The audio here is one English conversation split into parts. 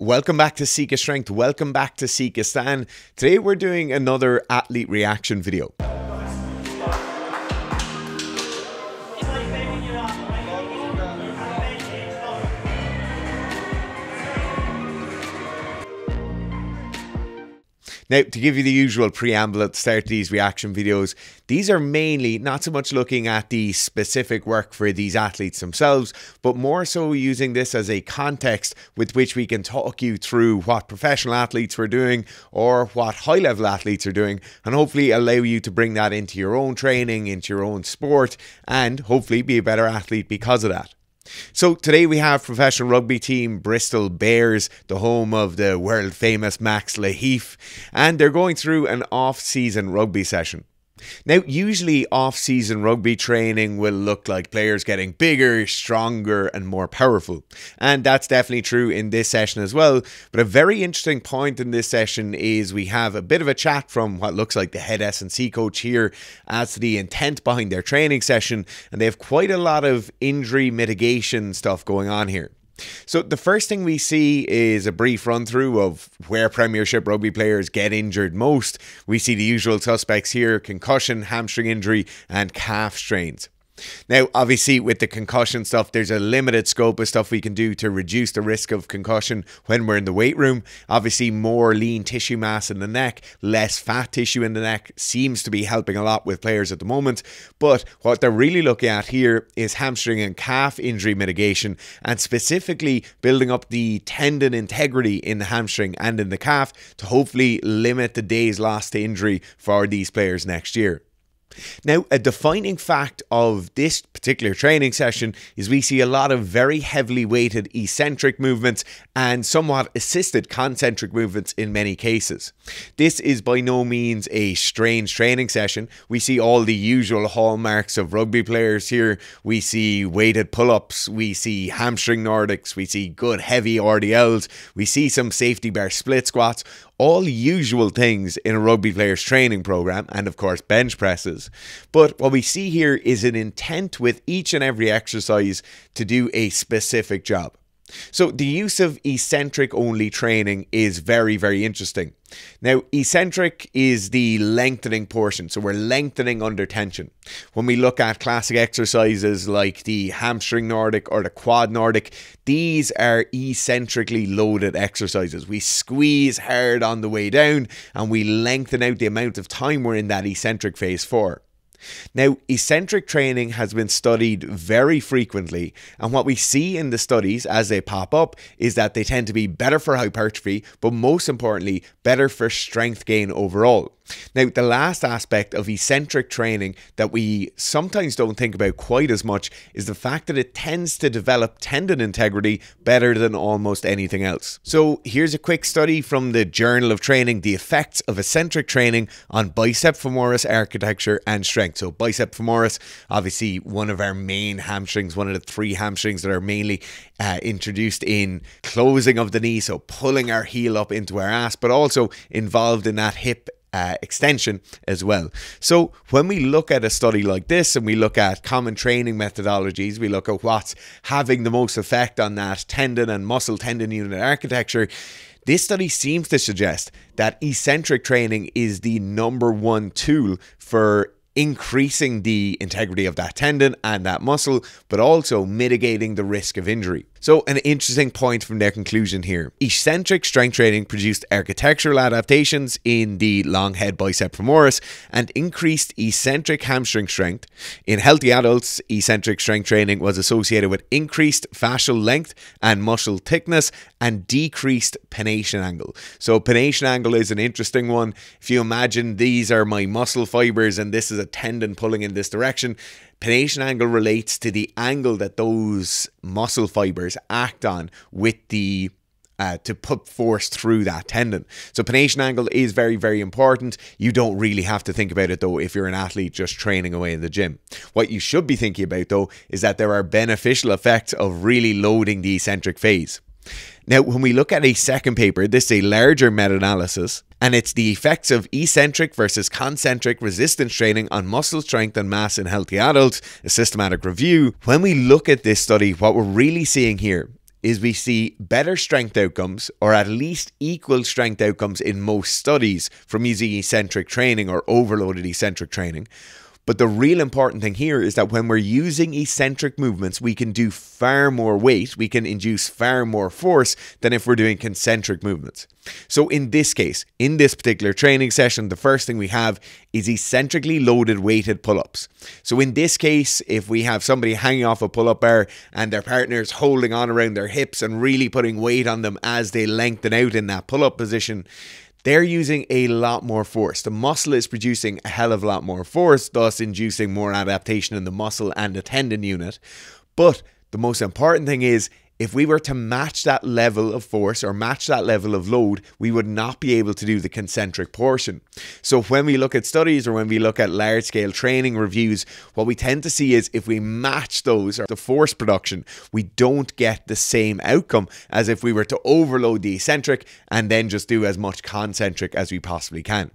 Welcome back to Sika Strength, welcome back to Sika Stan. Today we're doing another athlete reaction video. Now, to give you the usual preamble at the start of these reaction videos, these are mainly not so much looking at the specific work for these athletes themselves, but more so using this as a context with which we can talk you through what professional athletes were doing or what high-level athletes are doing, and hopefully allow you to bring that into your own training, into your own sport, and hopefully be a better athlete because of that. So today we have professional rugby team Bristol Bears, the home of the world famous Max Laheath, and they're going through an off-season rugby session. Now, usually off-season rugby training will look like players getting bigger, stronger and more powerful. And that's definitely true in this session as well. But a very interesting point in this session is we have a bit of a chat from what looks like the head S&C coach here as to the intent behind their training session. And they have quite a lot of injury mitigation stuff going on here. So the first thing we see is a brief run through of where Premiership rugby players get injured most. We see the usual suspects here: concussion, hamstring injury and calf strains. Now, obviously, with the concussion stuff, there's a limited scope of stuff we can do to reduce the risk of concussion when we're in the weight room. Obviously, more lean tissue mass in the neck, less fat tissue in the neck seems to be helping a lot with players at the moment. But what they're really looking at here is hamstring and calf injury mitigation, and specifically building up the tendon integrity in the hamstring and in the calf to hopefully limit the days lost to injury for these players next year. Now, a defining fact of this particular training session is we see a lot of very heavily weighted eccentric movements and somewhat assisted concentric movements in many cases. This is by no means a strange training session. We see all the usual hallmarks of rugby players here. We see weighted pull-ups, we see hamstring Nordics, we see good heavy RDLs, we see some safety bar split squats, all usual things in a rugby player's training program, and of course bench presses. But what we see here is an intent with each and every exercise to do a specific job. So the use of eccentric only training is very, very interesting. Now, eccentric is the lengthening portion, so we're lengthening under tension. When we look at classic exercises like the hamstring Nordic or the quad Nordic, these are eccentrically loaded exercises. We squeeze hard on the way down and we lengthen out the amount of time we're in that eccentric phase for. Now, eccentric training has been studied very frequently, and what we see in the studies as they pop up is that they tend to be better for hypertrophy, but most importantly, better for strength gain overall. Now, the last aspect of eccentric training that we sometimes don't think about quite as much is the fact that it tends to develop tendon integrity better than almost anything else. So here's a quick study from the Journal of Training: the effects of eccentric training on bicep femoris architecture and strength. So bicep femoris, obviously one of our main hamstrings, one of the three hamstrings that are mainly introduced in closing of the knee, so pulling our heel up into our ass, but also involved in that hip extension as well. So when we look at a study like this and we look at common training methodologies, we look at what's having the most effect on that tendon and muscle tendon unit architecture, this study seems to suggest that eccentric training is the #1 tool for increasing the integrity of that tendon and that muscle, but also mitigating the risk of injury. So an interesting point from their conclusion here: eccentric strength training produced architectural adaptations in the long head bicep femoris and increased eccentric hamstring strength. In healthy adults, eccentric strength training was associated with increased fascial length and muscle thickness and decreased pennation angle. So pennation angle is an interesting one. If you imagine these are my muscle fibers and this is a tendon pulling in this direction, pennation angle relates to the angle that those muscle fibers act on with the to put force through that tendon. So pennation angle is very, very important. You don't really have to think about it though if you're an athlete just training away in the gym. What you should be thinking about though is that there are beneficial effects of really loading the eccentric phase. Now, when we look at a second paper, this is a larger meta-analysis, and it's the effects of eccentric versus concentric resistance training on muscle strength and mass in healthy adults, a systematic review. When we look at this study, what we're really seeing here is we see better strength outcomes, or at least equal strength outcomes in most studies from using eccentric training or overloaded eccentric training. But the real important thing here is that when we're using eccentric movements, we can do far more weight, we can induce far more force than if we're doing concentric movements. So in this case, in this particular training session, the first thing we have is eccentrically loaded weighted pull-ups. So in this case, if we have somebody hanging off a pull-up bar and their partner's holding on around their hips and really putting weight on them as they lengthen out in that pull-up position, they're using a lot more force. The muscle is producing a hell of a lot more force, thus inducing more adaptation in the muscle and the tendon unit. But the most important thing is, if we were to match that level of force or match that level of load, we would not be able to do the concentric portion. So when we look at studies or when we look at large scale training reviews, what we tend to see is if we match those, or the force production, we don't get the same outcome as if we were to overload the eccentric and then just do as much concentric as we possibly can.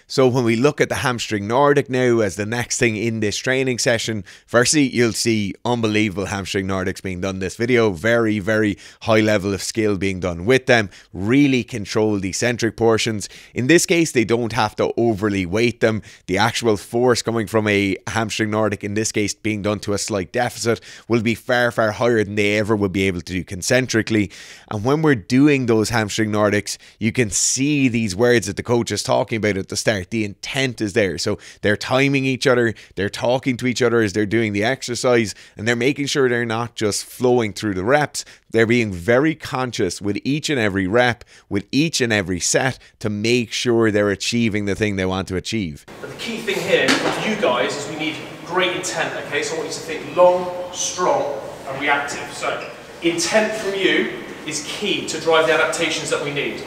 So when we look at the hamstring Nordic now as the next thing in this training session, firstly, you'll see unbelievable hamstring Nordics being done in this video. Very, very high level of skill being done with them. Really control the eccentric portions. In this case, they don't have to overly weight them. The actual force coming from a hamstring Nordic, in this case being done to a slight deficit, will be far, far higher than they ever would be able to do concentrically. And when we're doing those hamstring Nordics, you can see these words that the coach is talking about at the start. The intent is there. So they're timing each other, they're talking to each other as they're doing the exercise, and they're making sure they're not just flowing through the reps. They're being very conscious with each and every rep, with each and every set, to make sure they're achieving the thing they want to achieve. But the key thing here for you guys is we need great intent, okay? So I want you to think long, strong, and reactive. So intent from you is key to drive the adaptations that we need.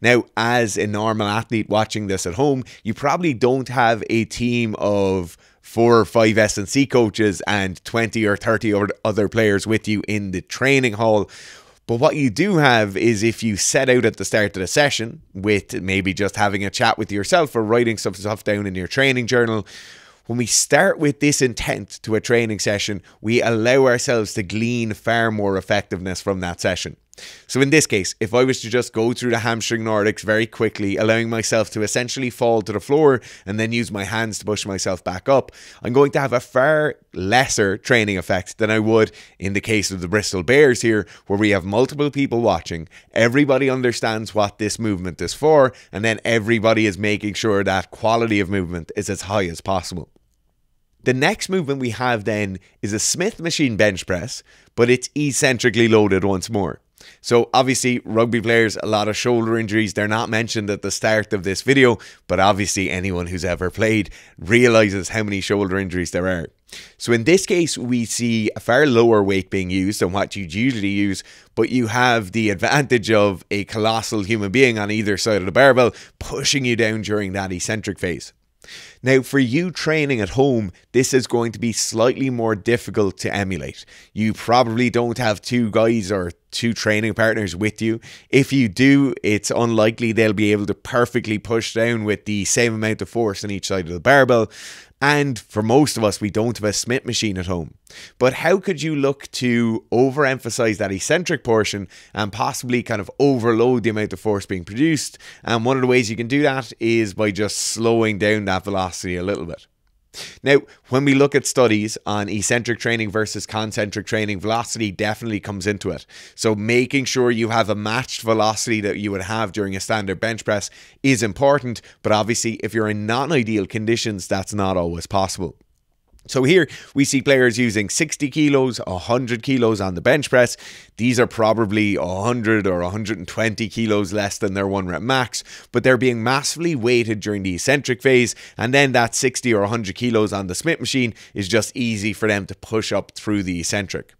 Now, as a normal athlete watching this at home, you probably don't have a team of 4 or 5 S&C coaches and 20 or 30 other players with you in the training hall. But what you do have is, if you set out at the start of the session with maybe just having a chat with yourself or writing some stuff down in your training journal, when we start with this intent to a training session, we allow ourselves to glean far more effectiveness from that session. So in this case, if I was to just go through the hamstring Nordics very quickly, allowing myself to essentially fall to the floor and then use my hands to push myself back up, I'm going to have a far lesser training effect than I would in the case of the Bristol Bears here, where we have multiple people watching, everybody understands what this movement is for, and then everybody is making sure that quality of movement is as high as possible. The next movement we have then is a Smith machine bench press, but it's eccentrically loaded once more. So obviously rugby players, a lot of shoulder injuries, they're not mentioned at the start of this video, but obviously anyone who's ever played realizes how many shoulder injuries there are. So in this case, we see a far lower weight being used than what you'd usually use, but you have the advantage of a colossal human being on either side of the barbell pushing you down during that eccentric phase. Now, for you training at home, this is going to be slightly more difficult to emulate. You probably don't have 2 guys or 2 training partners with you. If you do, it's unlikely they'll be able to perfectly push down with the same amount of force on each side of the barbell. And for most of us, we don't have a Smith machine at home. But how could you look to overemphasize that eccentric portion and possibly kind of overload the amount of force being produced? And one of the ways you can do that is by just slowing down that velocity a little bit. Now, when we look at studies on eccentric training versus concentric training, velocity definitely comes into it. So making sure you have a matched velocity that you would have during a standard bench press is important, but obviously if you're in non-ideal conditions, that's not always possible. So here we see players using 60 kilos, 100 kilos on the bench press. These are probably 100 or 120 kilos less than their 1 rep max, but they're being massively weighted during the eccentric phase, and then that 60 or 100 kilos on the Smith machine is just easy for them to push up through the eccentric.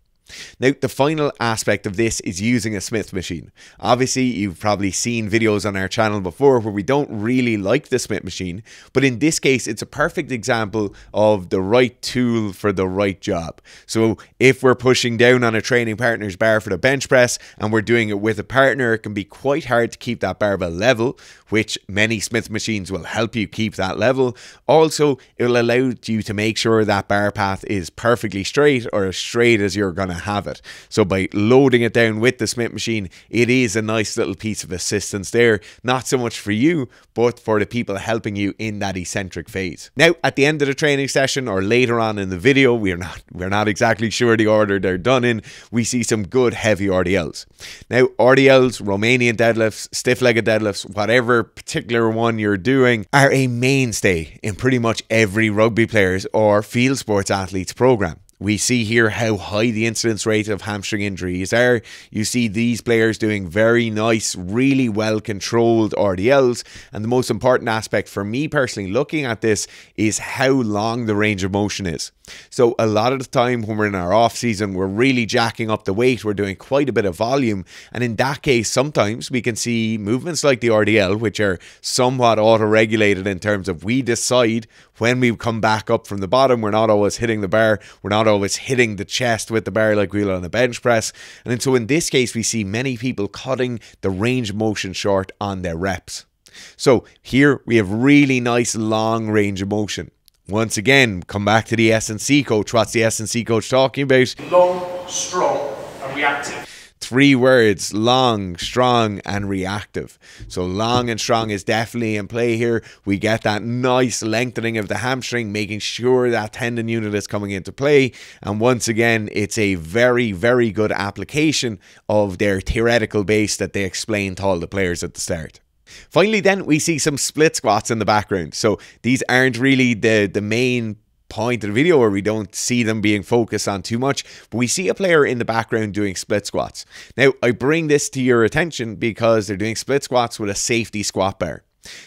Now, the final aspect of this is using a Smith machine. Obviously, you've probably seen videos on our channel before where we don't really like the Smith machine, but in this case, it's a perfect example of the right tool for the right job. So if we're pushing down on a training partner's bar for the bench press and we're doing it with a partner, it can be quite hard to keep that barbell level, which many Smith machines will help you keep that level. Also, it will allow you to make sure that bar path is perfectly straight, or as straight as you're going to have it. So by loading it down with the Smith machine, it is a nice little piece of assistance there, not so much for you, but for the people helping you in that eccentric phase. Now, at the end of the training session or later on in the video, we're not exactly sure the order they're done in, we see some good heavy RDLs. Now, RDLs, Romanian deadlifts, stiff-legged deadlifts, whatever particular one you're doing, are a mainstay in pretty much every rugby player's or field sports athlete's program. We see here how high the incidence rate of hamstring injuries are. You see these players doing very nice, really well controlled RDLs. And the most important aspect for me personally looking at this is how long the range of motion is. So a lot of the time when we're in our off season, we're really jacking up the weight. We're doing quite a bit of volume. And in that case, sometimes we can see movements like the RDL, which are somewhat auto-regulated in terms of we decide when we come back up from the bottom. We're not always hitting the bar. We're not always hitting the chest with the bar like we will on a bench press. And so in this case, we see many people cutting the range of motion short on their reps. So here we have really nice long range of motion. Once again, come back to the S&C coach. What's the S&C coach talking about? Long, strong, and reactive. 3 words: long, strong, and reactive. So long and strong is definitely in play here. We get that nice lengthening of the hamstring, making sure that tendon unit is coming into play. And once again, it's a very, very good application of their theoretical base that they explained to all the players at the start. Finally then, we see some split squats in the background. So these aren't really the main point of the video, where we don't see them being focused on too much, but we see a player in the background doing split squats. Now, I bring this to your attention because they're doing split squats with a safety squat bar.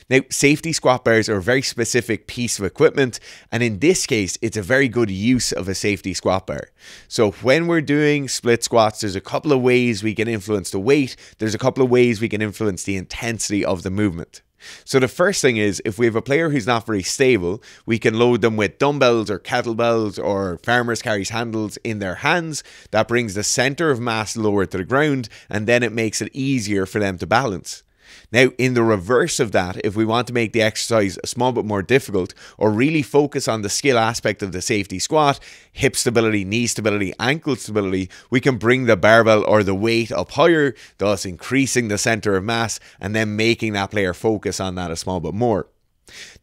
Now, safety squat bars are a very specific piece of equipment, and in this case, it's a very good use of a safety squat bar. So when we're doing split squats, there's a couple of ways we can influence the weight. There's a couple of ways we can influence the intensity of the movement. So the first thing is, if we have a player who's not very stable, we can load them with dumbbells or kettlebells or farmers carries handles in their hands. That brings the center of mass lower to the ground, and then it makes it easier for them to balance. Now, in the reverse of that, if we want to make the exercise a small bit more difficult, or really focus on the skill aspect of the safety squat, hip stability, knee stability, ankle stability, we can bring the barbell or the weight up higher, thus increasing the center of mass and then making that player focus on that a small bit more.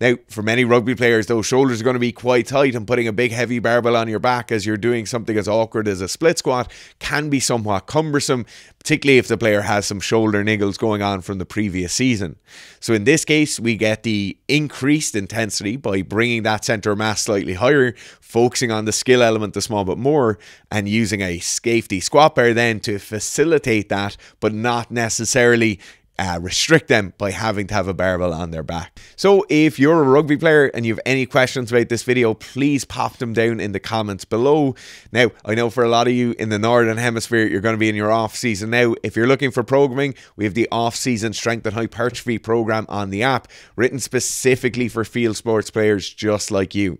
Now, for many rugby players, those shoulders are going to be quite tight, and putting a big heavy barbell on your back as you're doing something as awkward as a split squat can be somewhat cumbersome, particularly if the player has some shoulder niggles going on from the previous season. So in this case, we get the increased intensity by bringing that center of mass slightly higher, focusing on the skill element a small bit more, and using a safety squat bar then to facilitate that, but not necessarily restrict them by having to have a barbell on their back. So if you're a rugby player and you have any questions about this video, please pop them down in the comments below. Now, I know for a lot of you in the Northern Hemisphere, you're going to be in your off season now. If you're looking for programming, we have the off-season strength and hypertrophy program on the app, written specifically for field sports players just like you.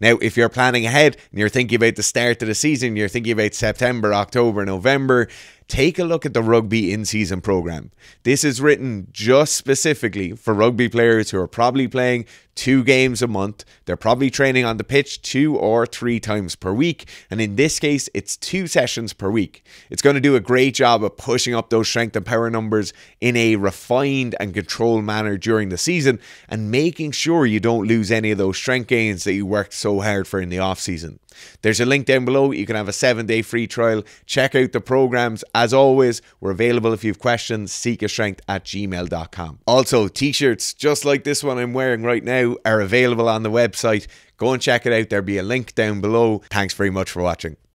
Now, if you're planning ahead and you're thinking about the start of the season, you're thinking about September, October, November, take a look at the rugby in-season program. This is written just specifically for rugby players who are probably playing 2 games a month. They're probably training on the pitch 2 or 3 times per week. And in this case, it's 2 sessions per week. It's going to do a great job of pushing up those strength and power numbers in a refined and controlled manner during the season, and making sure you don't lose any of those strength gains that you worked so hard for in the off season. There's a link down below. You can have a 7-day free trial. Check out the programs. As always, we're available if you have questions, sikastrength@gmail.com. Also, t-shirts just like this one I'm wearing right now are available on the website. Go and check it out. There'll be a link down below. Thanks very much for watching.